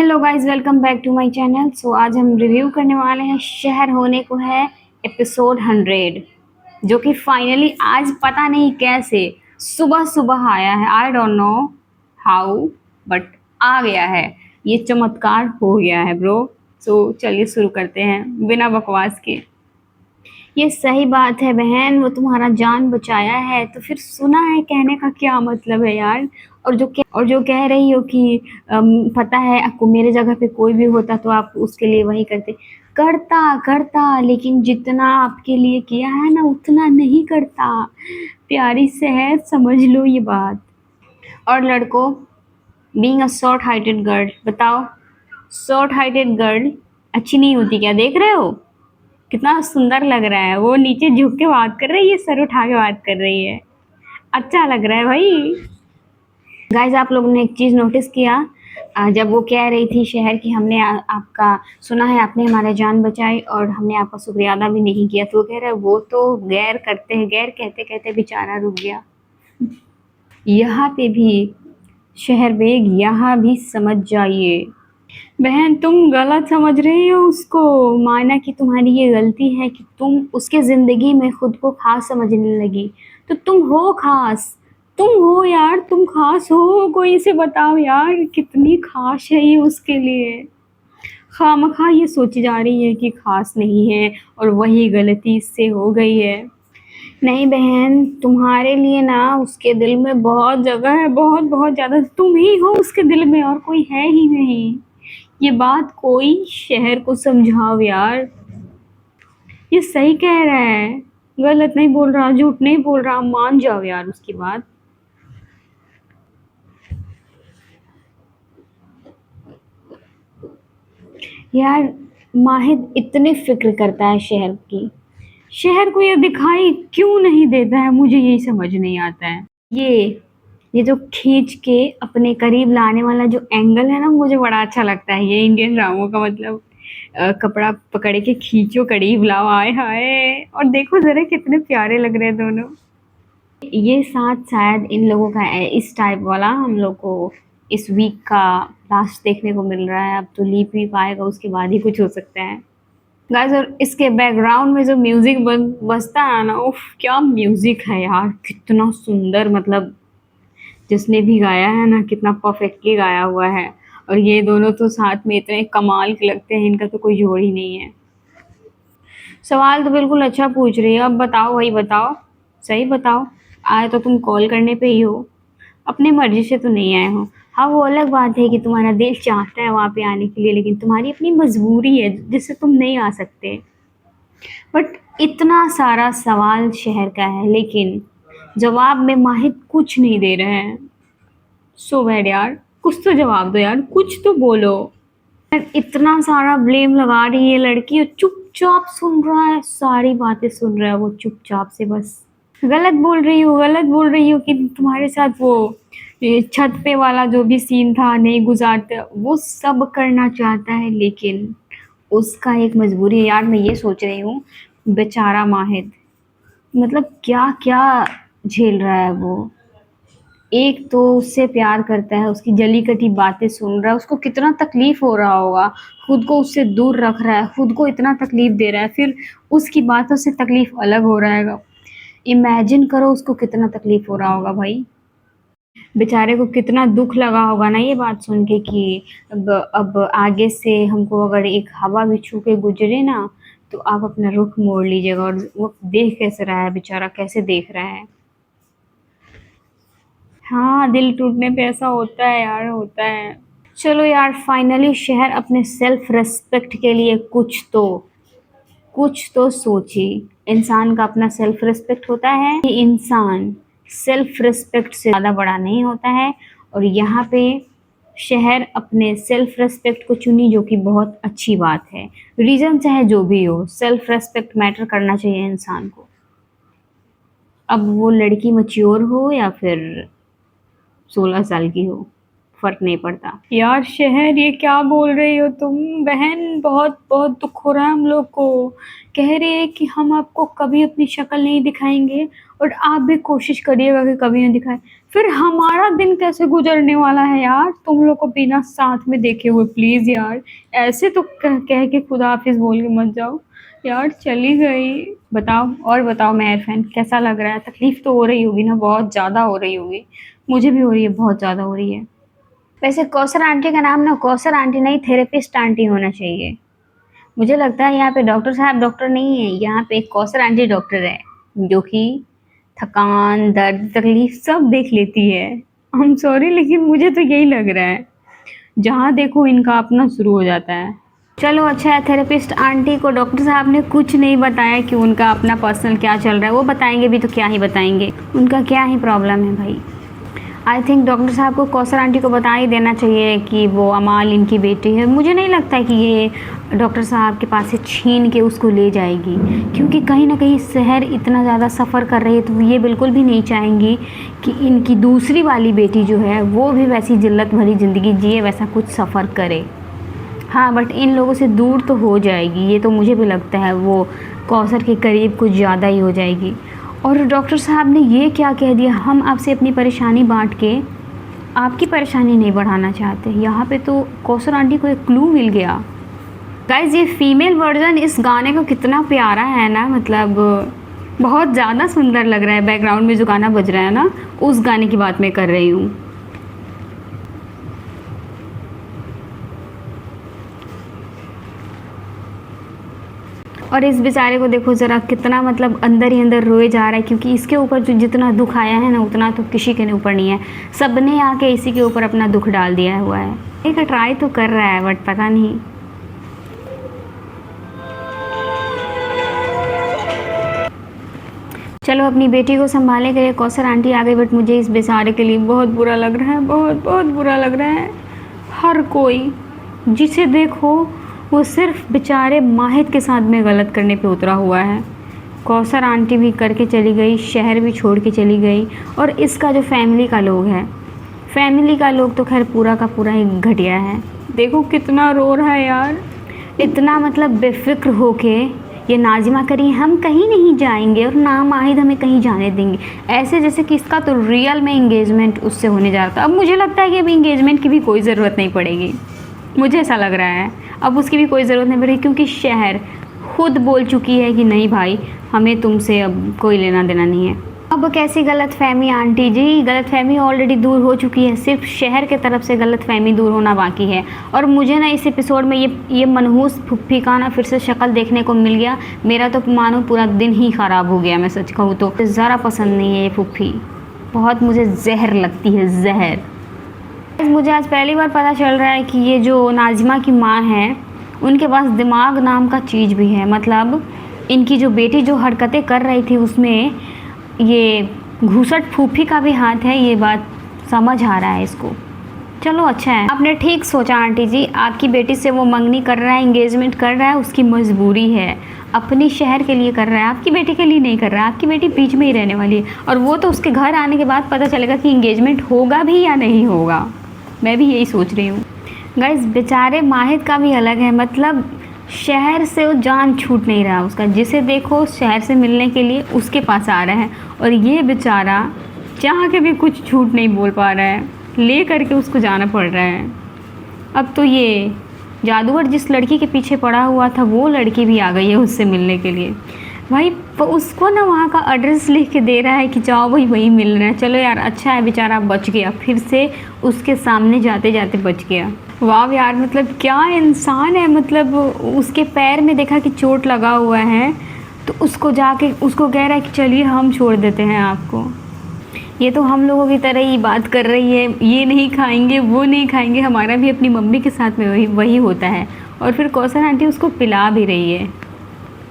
Hello guys, welcome back to my channel. आज हम review करने वाले हैं शहर होने को है एपिसोड 100, जो कि फाइनली आज पता नहीं कैसे सुबह सुबह आया है। I don't know how, but आ गया है। ये चमत्कार हो गया है ब्रो। चलिए शुरू करते हैं बिना बकवास के। ये सही बात है बहन, वो तुम्हारा जान बचाया है तो फिर सुना है कहने का क्या मतलब है यार। और जो कह रही हो कि पता है आपको, मेरे जगह पे कोई भी होता तो आप उसके लिए वही करते। करता लेकिन जितना आपके लिए किया है ना उतना नहीं करता। प्यारी सेहत, समझ लो ये बात। और लड़कों, being a short heighted girl, बताओ शॉर्ट हाइटेड गर्ल अच्छी नहीं होती क्या? देख रहे हो कितना सुंदर लग रहा है। वो नीचे झुक के बात कर रही है, सर उठा के बात कर रही है। अच्छा लग रहा है भाई। गाइस, आप लोगों ने एक चीज नोटिस किया? जब वो कह रही थी शहर की, हमने आपका सुना है, आपने हमारा जान बचाई और हमने आपका शुक्रिया अदा भी नहीं किया, तो वो कह रहा है वो तो गैर करते हैं। गैर कहते कहते बेचारा रुक गया। यहाँ पे भी शहर बेग, यहाँ भी समझ जाइए। बहन, तुम गलत समझ रही हो उसको। माना कि तुम्हारी ये गलती है कि तुम उसके ज़िंदगी में खुद को ख़ास समझने लगी, तो तुम हो ख़ास। तुम हो यार, तुम ख़ास हो। कोई इसे बताओ यार कितनी ख़ास है ये उसके लिए। खामखा ये सोची जा रही है कि ख़ास नहीं है और वही गलती इससे हो गई है। नहीं बहन, तुम्हारे लिए ना उसके दिल में बहुत जगह है, बहुत बहुत ज़्यादा। तुम ही हो उसके दिल में और कोई है ही नहीं। ये बात कोई शहर को समझाओ यार। ये सही कह रहा है, गलत नहीं बोल रहा, झूठ नहीं बोल रहा। मान जाओ यार उसकी बात। यार, माहिद इतनी फिक्र करता है शहर की, शहर को ये दिखाई क्यों नहीं देता है? मुझे यही समझ नहीं आता है। ये जो खींच के अपने करीब लाने वाला जो एंगल है ना, मुझे बड़ा अच्छा लगता है। ये इंडियन ड्रामों का मतलब कपड़ा पकड़ के खींचो, करीब लाओ, आए हाय। और देखो जरा कितने प्यारे लग रहे हैं दोनों। ये साथ शायद इन लोगों का है, इस टाइप वाला हम लोग को इस वीक का लास्ट देखने को मिल रहा है। अब तो लीप वीप आएगा, उसके बाद ही कुछ हो सकता है। गाइस, और इसके बैकग्राउंड में जो म्यूजिक बजता है ना, उफ क्या म्यूजिक है यार, कितना सुंदर। मतलब जिसने भी गाया है ना, कितना परफेक्टली गाया हुआ है। और ये दोनों तो साथ में इतने कमाल के लगते हैं, इनका तो कोई जोड़ ही नहीं है। सवाल तो बिल्कुल अच्छा पूछ रही है। अब बताओ भाई, बताओ, सही बताओ। आए तो तुम कॉल करने पे ही हो, अपने मर्जी से तो नहीं आए हो। हाँ, वो अलग बात है कि तुम्हारा दिल चाहता है वहाँ पे आने के लिए, लेकिन तुम्हारी अपनी मजबूरी है जिससे तुम नहीं आ सकते। बट इतना सारा सवाल शहर का है, लेकिन जवाब में माहिर कुछ नहीं दे रहे हैं। सो बैड यार, कुछ तो जवाब दो यार, कुछ तो बोलो। यार, इतना सारा ब्लेम लगा रही है लड़की और चुपचाप सुन रहा है, सारी बातें सुन रहा है वो चुपचाप से बस। गलत बोल रही हूँ, गलत बोल रही हूँ कि तुम्हारे साथ वो ये छत पे वाला जो भी सीन था नहीं गुजारते, वो सब करना चाहता है, लेकिन उसका एक मजबूरी है यार। मैं ये सोच रही हूँ, बेचारा माहिद, मतलब क्या क्या झेल रहा है वो। एक तो उससे प्यार करता है, उसकी जली कटी बातें सुन रहा है, उसको कितना तकलीफ हो रहा होगा। खुद को उससे दूर रख रहा है, खुद को इतना तकलीफ दे रहा है, फिर उसकी बातों से तकलीफ अलग हो रहा है। इमेजिन करो उसको कितना तकलीफ हो रहा होगा भाई। बेचारे को कितना दुख लगा होगा ना ये बात सुन के कि अब आगे से हमको अगर एक हवा भी छू के गुजरे ना, तो आप अपना रुख मोड़ लीजिएगा। और वो देख कैसे रहा है बेचारा, कैसे देख रहा है। हाँ, दिल टूटने पे ऐसा होता है यार, होता है। चलो यार, फाइनली शहर अपने सेल्फ रेस्पेक्ट के लिए कुछ तो सोची। इंसान का अपना सेल्फ रिस्पेक्ट होता है, ये इंसान सेल्फ रिस्पेक्ट से ज़्यादा बड़ा नहीं होता है। और यहाँ पे शहर अपने सेल्फ रिस्पेक्ट को चुनी, जो कि बहुत अच्छी बात है। रीज़न चाहे जो भी हो, सेल्फ रिस्पेक्ट मैटर करना चाहिए इंसान को। अब वो लड़की मैच्योर हो या फिर 16 साल की हो, फ़र्क नहीं पड़ता। यार शहर, ये क्या बोल रही हो तुम? बहन, बहुत बहुत दुख हो रहा है हम लोग को। कह रहे हैं कि हम आपको कभी अपनी शक्ल नहीं दिखाएंगे और आप भी कोशिश करिएगा कि कभी ना दिखाएं। फिर हमारा दिन कैसे गुजरने वाला है यार, तुम लोग को बिना साथ में देखे हुए। प्लीज़ यार, ऐसे तो कह के खुदा हाफिज़ बोल के मत जाओ। यार चली गई। बताओ और बताओ मेहर फैन, कैसा लग रहा है? तकलीफ़ तो हो रही होगी ना, बहुत ज़्यादा हो रही होगी। मुझे भी हो रही है, बहुत ज़्यादा हो रही है। वैसे कौसर आंटी का नाम ना कौसर आंटी नहीं, थेरेपिस्ट आंटी होना चाहिए। मुझे लगता है यहाँ पे डॉक्टर साहब डॉक्टर नहीं है, यहाँ पे एक कौसर आंटी डॉक्टर है, जो कि थकान, दर्द, तकलीफ सब देख लेती है। आई एम सॉरी, लेकिन मुझे तो यही लग रहा है। जहाँ देखो इनका अपना शुरू हो जाता है। चलो अच्छा है, थेरेपिस्ट आंटी को डॉक्टर साहब ने कुछ नहीं बताया कि उनका अपना पर्सनल क्या चल रहा है। वो बताएंगे भी तो क्या ही बताएंगे, उनका क्या ही प्रॉब्लम है भाई। आई थिंक डॉक्टर साहब को कौसर आंटी को बता ही देना चाहिए कि वो अमाल इनकी बेटी है। मुझे नहीं लगता है कि ये डॉक्टर साहब के पास से छीन के उसको ले जाएगी, क्योंकि कहीं ना कहीं शहर इतना ज़्यादा सफ़र कर रही है, तो ये बिल्कुल भी नहीं चाहेंगी कि इनकी दूसरी वाली बेटी जो है वो भी वैसी जिल्लत भरी ज़िंदगी जिए, वैसा कुछ सफ़र करे। हाँ, बट इन लोगों से दूर तो हो जाएगी, ये तो मुझे भी लगता है। वो कौसर के करीब कुछ ज़्यादा ही हो जाएगी। और डॉक्टर साहब ने ये क्या कह दिया, हम आपसे अपनी परेशानी बांट के आपकी परेशानी नहीं बढ़ाना चाहते। यहाँ पे तो कौसर आंटी को एक क्लू मिल गया। गाइज, ये फीमेल वर्जन इस गाने को कितना प्यारा है ना, मतलब बहुत ज़्यादा सुंदर लग रहा है। बैकग्राउंड में जो गाना बज रहा है ना, उस गाने की बात मैं कर रही हूँ। और इस बेचारे को देखो ज़रा, कितना मतलब अंदर ही अंदर रोए जा रहा है, क्योंकि इसके ऊपर जो जितना दुख आया है ना, उतना तो किसी के ऊपर नहीं है। सबने आके इसी के ऊपर अपना दुख डाल दिया हुआ है। एक ट्राई तो कर रहा है, बट पता नहीं। चलो, अपनी बेटी को संभालने के लिए कौसर आंटी आ गई, बट मुझे इस बेचारे के लिए बहुत बुरा लग रहा है, बहुत बहुत बुरा लग रहा है। हर कोई जिसे देखो वो सिर्फ बेचारे माहिद के साथ में गलत करने पे उतरा हुआ है। कौसर आंटी भी करके चली गई, शहर भी छोड़ के चली गई, और इसका जो फैमिली का लोग है, फैमिली का लोग तो खैर पूरा का पूरा ही घटिया है। देखो कितना रो रहा है यार, इतना मतलब बेफिक्र होके ये नाजिमा करी हम कहीं नहीं जाएंगे और ना माहिद हमें कहीं जाने देंगे, ऐसे जैसे कि इसका तो रियल में इंगेजमेंट उससे होने जा रहा था। अब मुझे लगता है कि अभी इंगेजमेंट की भी कोई ज़रूरत नहीं पड़ेगी, मुझे ऐसा लग रहा है। अब उसकी भी कोई ज़रूरत नहीं पड़ेगी, क्योंकि शहर खुद बोल चुकी है कि नहीं भाई, हमें तुमसे अब कोई लेना देना नहीं है। अब कैसी गलतफहमी आंटी जी, गलतफहमी ऑलरेडी दूर हो चुकी है, सिर्फ शहर के तरफ से गलतफहमी दूर होना बाकी है। और मुझे ना इस एपिसोड में ये मनहूस फुफ्फी का ना फिर से शक्ल देखने को मिल गया। मेरा तो मानो पूरा दिन ही ख़राब हो गया, मैं सच कहूँ तो। ज़रा पसंद नहीं है ये फुफ्फी, बहुत मुझे जहर लगती है, जहर। मुझे आज पहली बार पता चल रहा है कि ये जो नाजिमा की माँ है, उनके पास दिमाग नाम का चीज़ भी है। मतलब इनकी जो बेटी जो हरकतें कर रही थी, उसमें ये घूसट फूफी का भी हाथ है, ये बात समझ आ रहा है इसको। चलो अच्छा है, आपने ठीक सोचा आंटी जी। आपकी बेटी से वो मंगनी कर रहा है, इंगेजमेंट कर रहा है, उसकी मजबूरी है, अपनी शहर के लिए कर रहा है, आपकी बेटी के लिए नहीं कर रहा है। आपकी बेटी बीच में ही रहने वाली है, और वो तो उसके घर आने के बाद पता चलेगा कि इंगेजमेंट होगा भी या नहीं होगा। मैं भी यही सोच रही हूँ। गाइस, बेचारे माहिद का भी अलग है, मतलब शहर से वो जान छूट नहीं रहा उसका, जिसे देखो शहर से मिलने के लिए उसके पास आ रहा है, और ये बेचारा चाह के भी कुछ झूठ नहीं बोल पा रहा है, ले करके उसको जाना पड़ रहा है। अब तो ये जादूगर जिस लड़की के पीछे पड़ा हुआ था, वो लड़की भी आ गई है उससे मिलने के लिए। भाई उसको ना वहाँ का एड्रेस लिख के दे रहा है कि जाओ भाई, वही मिल रहा है। चलो यार, अच्छा है, बेचारा बच गया, फिर से उसके सामने जाते जाते बच गया। वाह यार, मतलब क्या इंसान है। मतलब उसके पैर में देखा कि चोट लगा हुआ है, तो उसको जाके उसको कह रहा है कि चलिए हम छोड़ देते हैं आपको। ये तो हम लोगों की तरह ही बात कर रही है, ये नहीं खाएंगे, वो नहीं खाएंगे। हमारा भी अपनी मम्मी के साथ में वही होता है। और फिर कौसर आंटी उसको पिला भी रही है।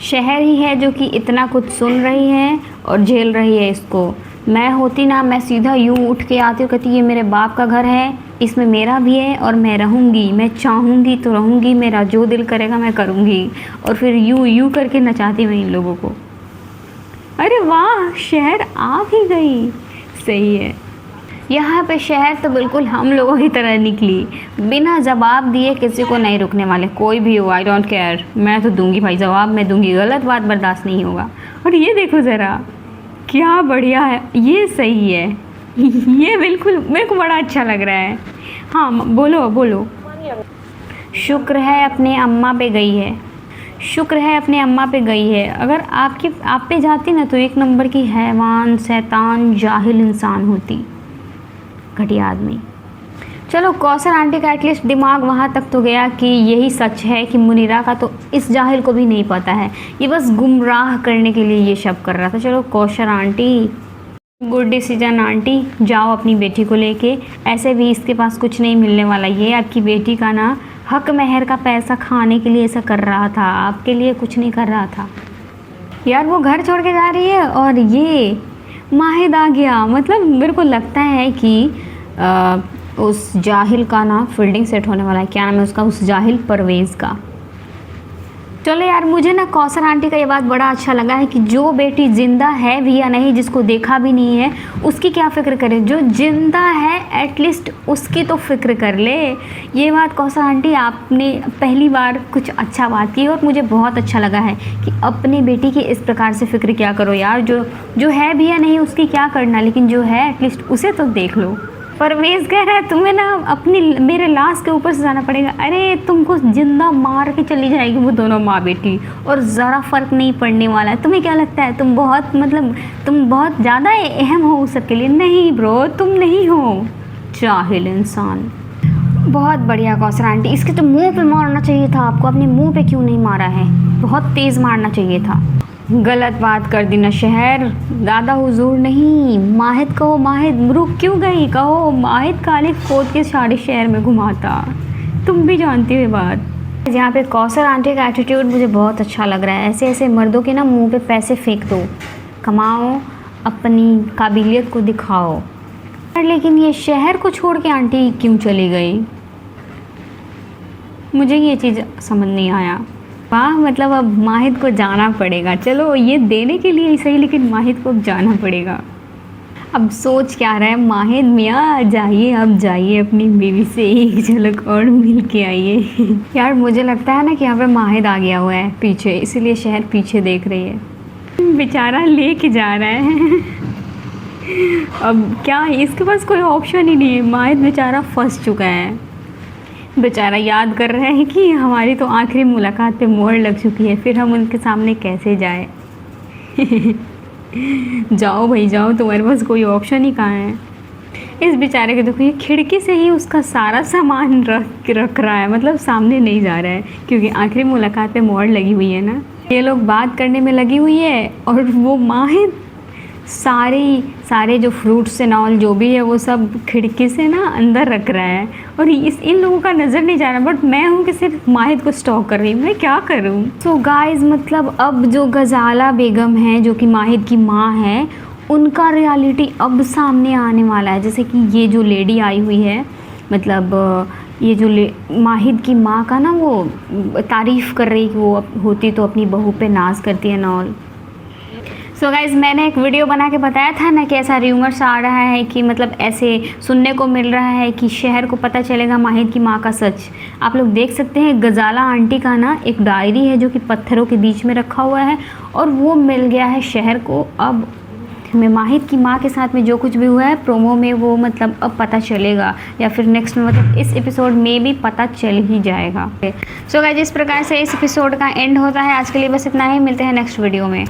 शहर ही है जो कि इतना कुछ सुन रही है और झेल रही है इसको। मैं होती ना, मैं सीधा यूँ उठ के आती और कहती ये मेरे बाप का घर है, इसमें मेरा भी है और मैं रहूँगी, मैं चाहूँगी तो रहूँगी, मेरा जो दिल करेगा मैं करूँगी। और फिर यूँ करके नचाती मैं इन लोगों को। अरे वाह, शहर आ भी गई, सही है। यहाँ पे शहर तो बिल्कुल हम लोगों की तरह निकली, बिना जवाब दिए किसी को नहीं रुकने वाले, कोई भी हो, आई डोंट केयर। मैं तो दूंगी भाई जवाब, मैं दूंगी, गलत बात बर्दाश्त नहीं होगा। और ये देखो ज़रा, क्या बढ़िया है, ये सही है, ये बिल्कुल मेरे को बड़ा अच्छा लग रहा है। हाँ बोलो बोलो। शुक्र है अपने अम्मा पे गई है, शुक्र है अपने अम्मा पे गई है। अगर आप पे जाती ना तो एक नंबर की हैवान, शैतान, जाहिल इंसान होती, घटिया आदमी। चलो कौसर आंटी का एटलीस्ट दिमाग वहाँ तक तो गया कि यही सच है कि मुनीरा का तो इस जाहिल को भी नहीं पता है, ये बस गुमराह करने के लिए ये सब कर रहा था। चलो Kausar aunty, good decision aunty, जाओ अपनी बेटी को लेके। ऐसे भी इसके पास कुछ नहीं मिलने वाला, ये आपकी बेटी का ना हक महर का पैसा खाने के लिए ऐसा कर रहा था, आपके लिए कुछ नहीं कर रहा था। यार वो घर छोड़ के जा रही है और ये माहिद आ गया। मतलब मेरे को लगता है कि उस जाहिल का ना फील्डिंग सेट होने वाला है। क्या नाम है उसका, उस जाहिल परवेज़ का। चलो यार, मुझे ना कौसर आंटी का ये बात बड़ा अच्छा लगा है कि जो बेटी ज़िंदा है भी या नहीं, जिसको देखा भी नहीं है, उसकी क्या फ़िक्र करे। जो ज़िंदा है एटलीस्ट उसकी तो फ़िक्र कर ले। ये बात कौसर आंटी आपने पहली बार कुछ अच्छा बात की और मुझे बहुत अच्छा लगा है कि अपनी बेटी की इस प्रकार से फ़िक्र क्या करो यार। जो है भी या नहीं उसकी क्या करना, लेकिन जो है एटलीस्ट उसे तो देख लो। परवेज़ कह रहा है तुम्हें ना अपनी मेरे लाश के ऊपर से जाना पड़ेगा। अरे तुमको जिंदा मार के चली जाएगी वो दोनों माँ बेटी और ज़रा फ़र्क नहीं पड़ने वाला है। तुम्हें क्या लगता है तुम बहुत ज़्यादा अहम हो उस सबके लिए? नहीं ब्रो, तुम नहीं हो, जाहिल इंसान। बहुत बढ़िया कौसर आंटी, इसके तो मुंह पे मारना चाहिए था आपको, अपने मुंह पे क्यों नहीं मारा है? बहुत तेज़ मारना चाहिए था। गलत बात कर दी ना शहर, दादा हुजूर नहीं, माहिद कहो। माहिद रुक क्यों गई? कहो माहिद काले खोद के सारे शहर में घुमाता, तुम भी जानती हो बात। यहाँ पे कौसर आंटी का एटीट्यूड मुझे बहुत अच्छा लग रहा है। ऐसे ऐसे मर्दों के ना मुंह पे पैसे फेंक दो, कमाओ, अपनी काबिलियत को दिखाओ। लेकिन ये शहर को छोड़ के आंटी क्यों चली गई, मुझे ये चीज़ समझ नहीं आया। वाह, मतलब अब माहिद को जाना पड़ेगा। चलो ये देने के लिए ही सही, लेकिन माहिद को अब जाना पड़ेगा। अब सोच क्या रहा है माहिद मियाँ, जाइए अब जाइए अपनी बीवी से एक झलक और मिल के आइए। यार मुझे लगता है ना कि यहाँ पे माहिद आ गया हुआ है पीछे, इसीलिए शहर पीछे देख रही है। बेचारा लेके जा रहा है। अब क्या इसके पास कोई ऑप्शन ही नहीं है, माहिद बेचारा फंस चुका है। बेचारा याद कर रहा है कि हमारी तो आखिरी मुलाकात पे मोहर लग चुकी है, फिर हम उनके सामने कैसे जाए। जाओ भाई जाओ, तुम्हारे पास कोई ऑप्शन ही कहाँ है। इस बेचारे के देखो, ये खिड़की से ही उसका सारा सामान रख रहा है, मतलब सामने नहीं जा रहा है, क्योंकि आखिरी मुलाकात पे मोहर लगी हुई है ना। ये लोग बात करने में लगी हुई है और वो माहिर सारे जो फ्रूट्स एंड ऑल जो भी है वो सब खिड़की से ना अंदर रख रहा है और इन लोगों का नज़र नहीं जा रहा। बट मैं हूँ कि सिर्फ माहिद को स्टॉक कर रही हूँ, मैं क्या करूँ। सो गाइस, मतलब अब जो गज़ाला बेगम है जो कि माहिद की माँ है, उनका रियलिटी अब सामने आने वाला है। जैसे कि ये जो लेडी आई हुई है, मतलब ये जो माहिद की माँ का ना वो तारीफ़ कर रही कि वो होती तो अपनी बहू पे नाज करती है ना ऑल। सो गाइज़, मैंने एक वीडियो बना के बताया था ना कि ऐसा र्यूमर्स आ रहा है कि मतलब ऐसे सुनने को मिल रहा है कि शहर को पता चलेगा माहिद की माँ का सच। आप लोग देख सकते हैं गज़ाला आंटी का ना एक डायरी है जो कि पत्थरों के बीच में रखा हुआ है और वो मिल गया है शहर को। अब हमें माहिद की माँ के साथ में जो कुछ भी हुआ है प्रोमो में वो मतलब अब पता चलेगा, या फिर नेक्स्ट में मतलब इस एपिसोड में भी पता चल ही जाएगा। सो गाइस, इस प्रकार से इस एपिसोड का एंड होता है। आज के लिए बस इतना ही, मिलते हैं नेक्स्ट वीडियो में।